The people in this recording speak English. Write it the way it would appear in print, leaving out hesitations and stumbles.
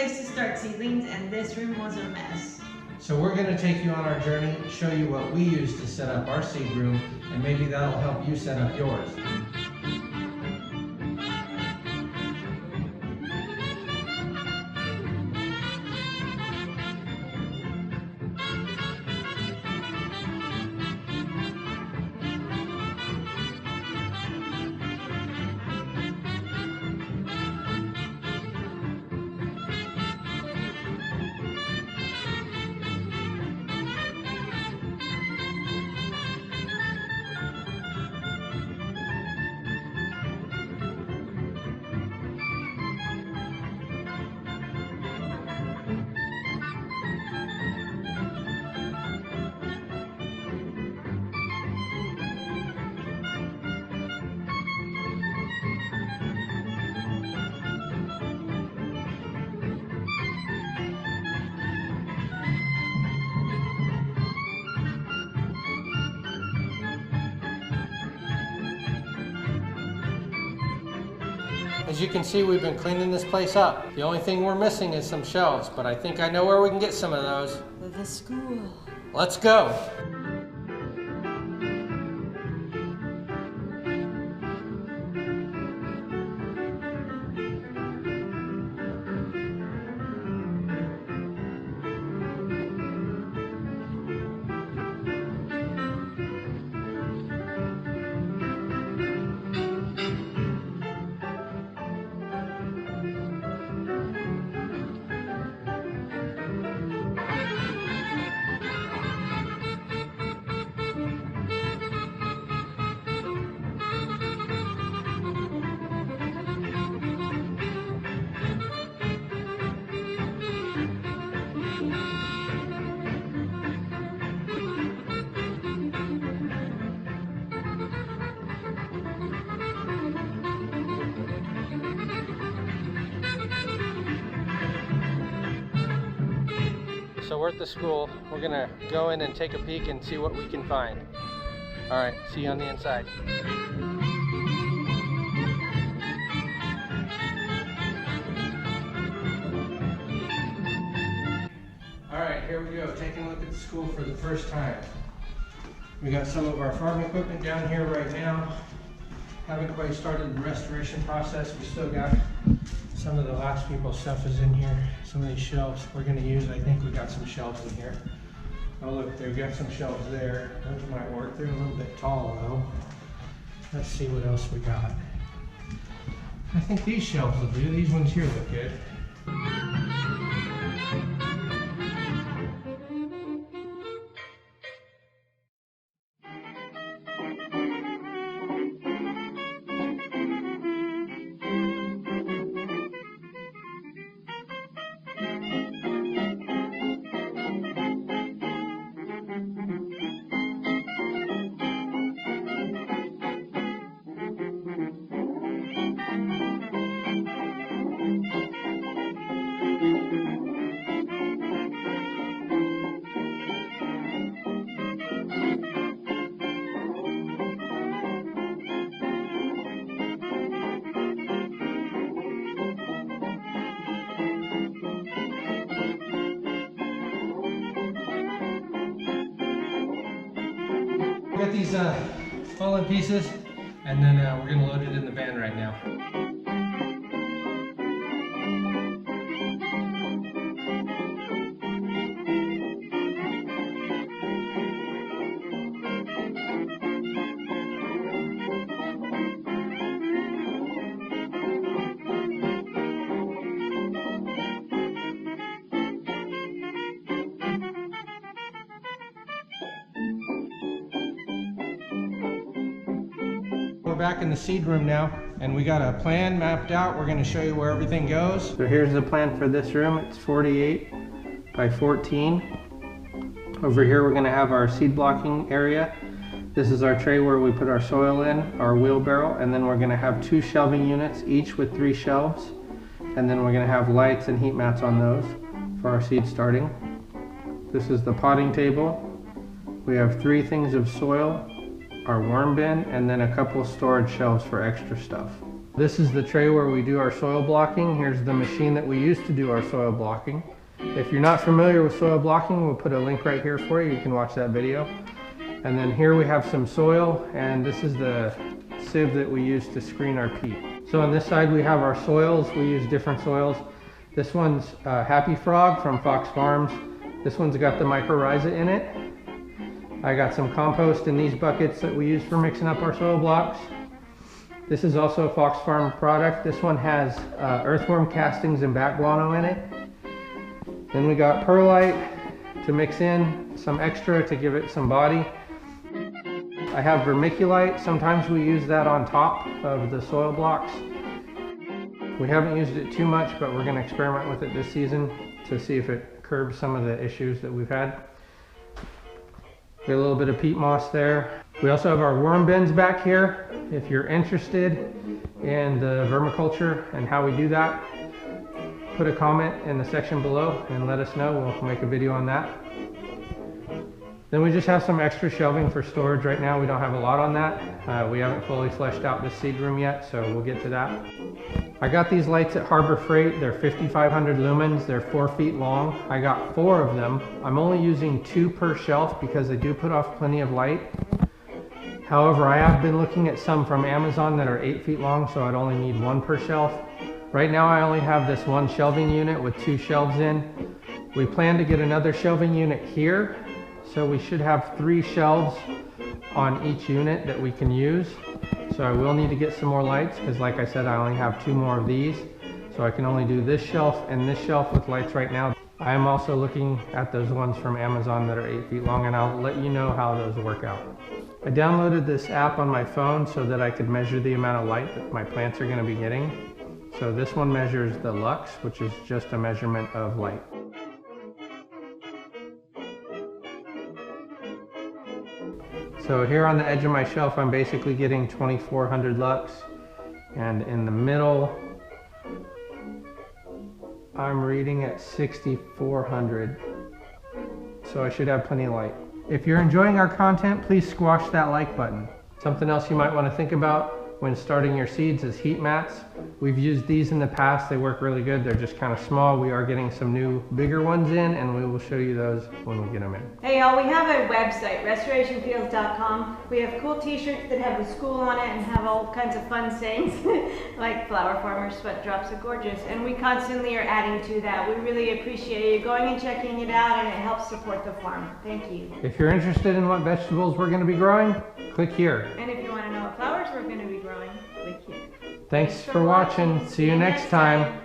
place to start seedlings, and this room was a mess. So we're going to take you on our journey, show you what we use to set up our seed room, and maybe that'll help you set up yours. As you can see, we've been cleaning this place up. The only thing we're missing is some shelves, but I think I know where we can get some of those. The school. Let's go. So we're at the school. We're gonna go in and take a peek and see what we can find. All right, see you on the inside. All right, here we go, taking a look at the school for the first time. We got some of our farm equipment down here right now. Haven't quite started the restoration process. We still got some of the last people's stuff is in here. Some of these shelves we're gonna use. I think we got some shelves in here. Oh look, they've got some shelves there. Those might work. They're a little bit tall though. Let's see what else we got. I think these shelves will do. These ones here look good. We got these fallen pieces, and then we're gonna load it in the van right now. We're back in the seed room now, and we got a plan mapped out. We're going to show you where everything goes. So here's the plan for this room. It's 48 by 14. Over here we're going to have our seed blocking area. This is our tray where we put our soil in, our wheelbarrow, and then we're going to have 2 shelving units, each with 3 shelves. And then we're going to have lights and heat mats on those for our seed starting. This is the potting table. We have 3 things of soil, our worm bin, and then a couple storage shelves for extra stuff. This is the tray where we do our soil blocking. Here's the machine that we use to do our soil blocking. If you're not familiar with soil blocking, we'll put a link right here for you. You can watch that video. And then here we have some soil, and this is the sieve that we use to screen our peat. So on this side we have our soils. We use different soils. This one's Happy Frog from Fox Farms. This one's got the mycorrhiza in it. I got some compost in these buckets that we use for mixing up our soil blocks. This is also a Fox Farm product. This one has earthworm castings and bat guano in it. Then we got perlite to mix in, some extra to give it some body. I have vermiculite. Sometimes we use that on top of the soil blocks. We haven't used it too much, but we're going to experiment with it this season to see if it curbs some of the issues that we've had. Got a little bit of peat moss there. We also have our worm bins back here. If you're interested in the vermiculture and how we do that, put a comment in the section below and let us know. We'll make a video on that. Then we just have some extra shelving for storage. Right now we don't have a lot on that. We haven't fully fleshed out this seed room yet, so we'll get to that. I got these lights at Harbor Freight. They're 5,500 lumens. They're 4 feet long. I got 4 of them. I'm only using 2 per shelf because they do put off plenty of light. However, I have been looking at some from Amazon that are 8 feet long, so I'd only need 1 per shelf. Right now I only have this 1 shelving unit with 2 shelves in. We plan to get another shelving unit here, so we should have 3 shelves on each unit that we can use. So I will need to get some more lights because, like I said, I only have 2 more of these. So I can only do this shelf and this shelf with lights right now. I am also looking at those ones from Amazon that are 8 feet long, and I'll let you know how those work out. I downloaded this app on my phone so that I could measure the amount of light that my plants are going to be getting. So this one measures the lux, which is just a measurement of light. So here on the edge of my shelf, I'm basically getting 2400 lux, and in the middle, I'm reading at 6400. So I should have plenty of light. If you're enjoying our content, please squash that like button. Something else you might want to think about when starting your seeds is heat mats. We've used these in the past. They work really good. They're just kind of small. We are getting some new bigger ones in, and we will show you those when we get them in. Hey y'all, we have a website, restorationfields.com. We have cool t-shirts that have the school on it and have all kinds of fun sayings like flower farmers, sweat drops are gorgeous. And we constantly are adding to that. We really appreciate you going and checking it out, and it helps support the farm. Thank you. If you're interested in what vegetables we're going to be growing, click here. And if you want to know what flowers we're going to be growing, click here. Thanks for watching. See you next time.